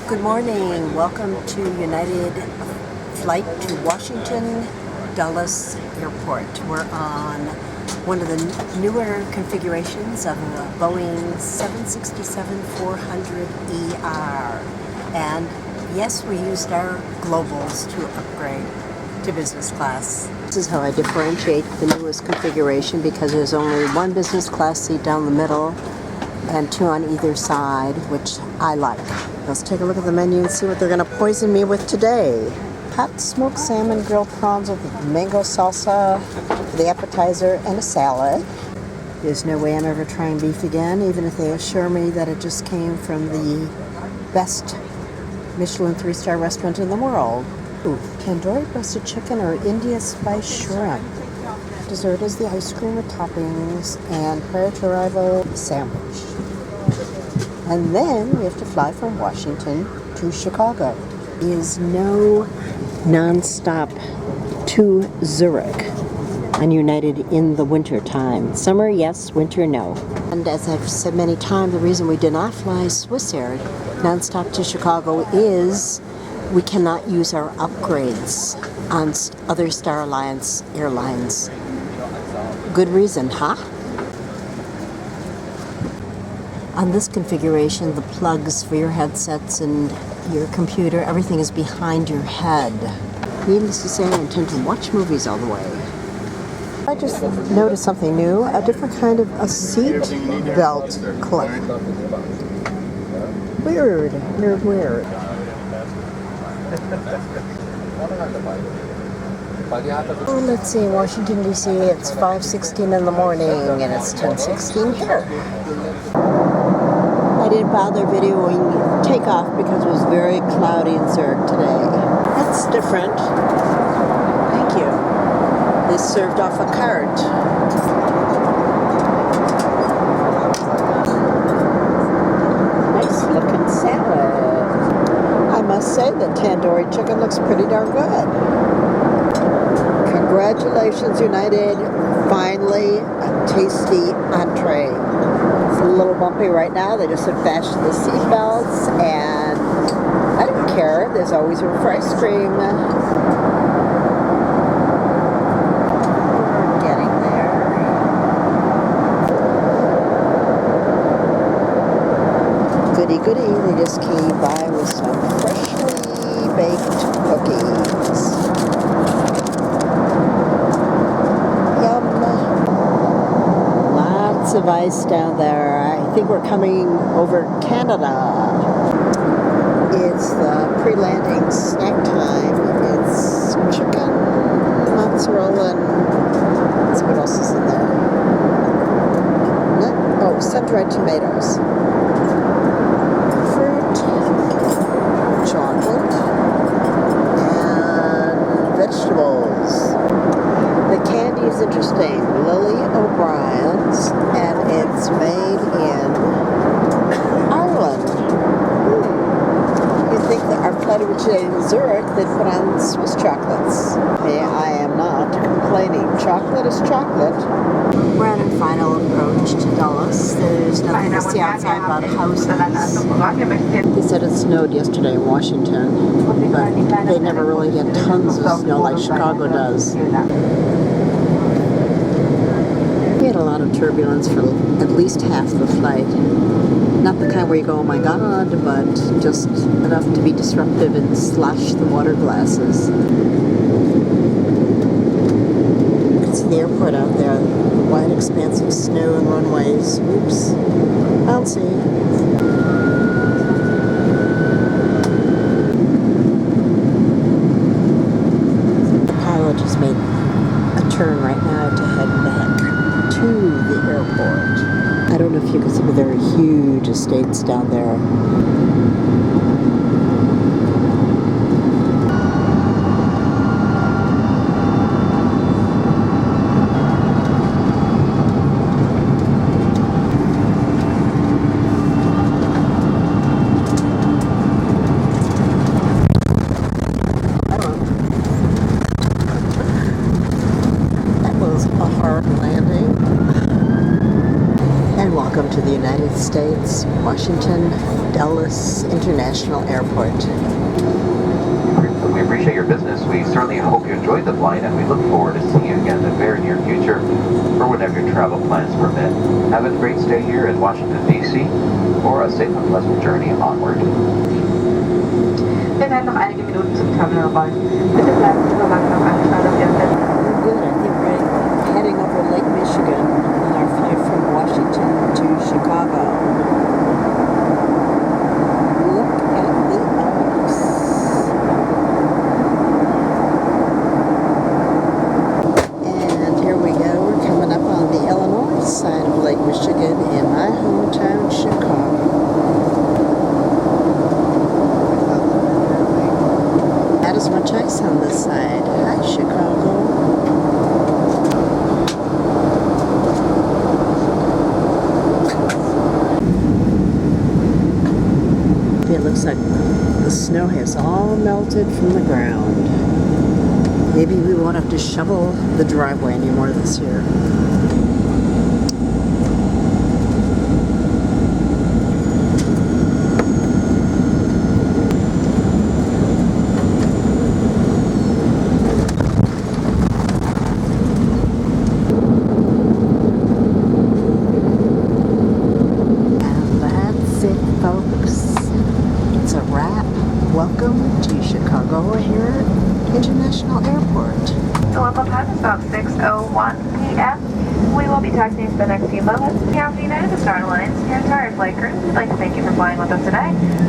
Good morning. Welcome to United flight to Washington Dulles Airport. We're on one of the newer configurations of a Boeing 767-400ER. And yes, we used our globals to upgrade to business class. This is how I differentiate the newest configuration because there's only one business class seat down the middle and two on either side, which I like. Let's take a look at the menu and see what they're going to poison me with today. Hot smoked salmon, grilled prawns with mango salsa for the appetizer, and a salad. There's no way I'm ever trying beef again, even if they assure me that it just came from the best Michelin 3-star restaurant in the world. Ooh, tandoori roasted chicken or India spice shrimp. Dessert is the ice cream with toppings and prior to arrival sandwich. And then we have to fly from Washington to Chicago. There is no nonstop to Zurich on United in the winter time. Summer, yes. Winter, no. And as I've said many times, the reason we did not fly Swiss Air nonstop to Chicago is we cannot use our upgrades on other Star Alliance airlines. Good reason, huh? On this configuration, the plugs for your headsets and your computer, everything is behind your head. Needless to say, I intend to watch movies all the way. I just noticed something new, a different kind of a seat belt clip. Weird. Well, let's see, Washington, D.C., it's 5:16 in the morning, and it's 10:16 here. I didn't bother videoing takeoff because it was very cloudy in Zurich today. That's different. Thank you. They served off a cart. Nice looking salad. I must say that tandoori chicken looks pretty darn good. Congratulations, United. Finally, a tasty entree. It's a little bumpy right now. They just have fastened the seatbelts, and I don't care. There's always room for ice cream. We're getting there. Goody goody. They just came by with some freshly baked cookies. Of ice down there. I think we're coming over Canada. It's the pre-landing snack time. It's chicken, mozzarella, and let's see what else is in there. Oh, sun-dried tomatoes. Fruit, chocolate, and vegetables. The candy is interesting. Lily O'Brien's, and it's made in Ireland. You'd think that our flight originated in Zurich, they'd put on Swiss chocolates. Hey, I am not complaining. Chocolate is chocolate. We're on a final approach to Dulles. There's nothing to see outside but houses. They said it snowed yesterday in Washington, but they never really get tons of snow like Chicago does. We had a lot of turbulence for at least half the flight. Not the kind where you go, oh my God, but just enough to be disruptive and slash the water glasses. You can see the airport out there, wide expanse of snow and runways. Oops, bouncy. The pilot just made a turn right now to head back to the airport. I don't know if you can see, but there are huge estates down there. That was a hard landing. And welcome to the United States. States, Washington Dulles International Airport. We appreciate your business. We certainly hope you enjoyed the flight, and we look forward to seeing you again in the very near future, or whenever your travel plans permit. Have a great stay here in Washington, D.C., or a safe and pleasant journey onward. Wir werden noch einige Minuten zum Terminal rollen. Bitte bleiben Sie so lange noch angeschaut auf Ihren Sitz. Good. I think we're heading over Lake Michigan on our flight from Washington to Chicago. Look at the Alps. And here we go. We're coming up on the Illinois side of Lake Michigan in my hometown, Chicago. Not as much ice on this side. Hi, Chicago. It looks like the snow has all melted from the ground. Maybe we won't have to shovel the driveway anymore this year. Folks, it's a wrap. Welcome to Chicago O'Hare International Airport. The local time is about 6:01 p.m. We will be taxiing for the next few moments. On behalf of United Airlines, your entire flight crew, we'd like to thank you for flying with us today.